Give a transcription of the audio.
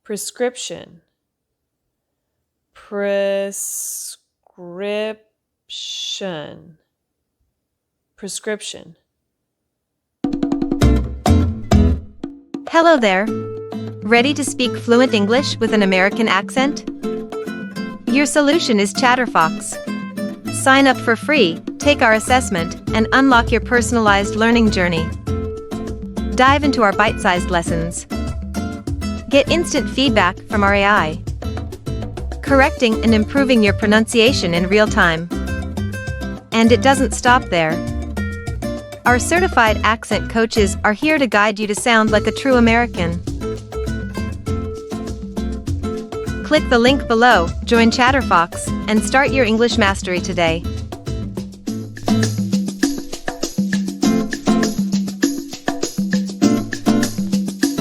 prescription, prescription, prescription. Hello there. Ready to speak fluent English with an American accent? Your solution is ChatterFox. Sign up for free, take our assessment, and unlock your personalized learning journey. Dive into our bite-sized lessons. Get instant feedback from our AI, correcting and improving your pronunciation in real time. And it doesn't stop there. Our certified accent coaches are here to guide you to sound like a true American. Click the link below, join ChatterFox, and start your English mastery today.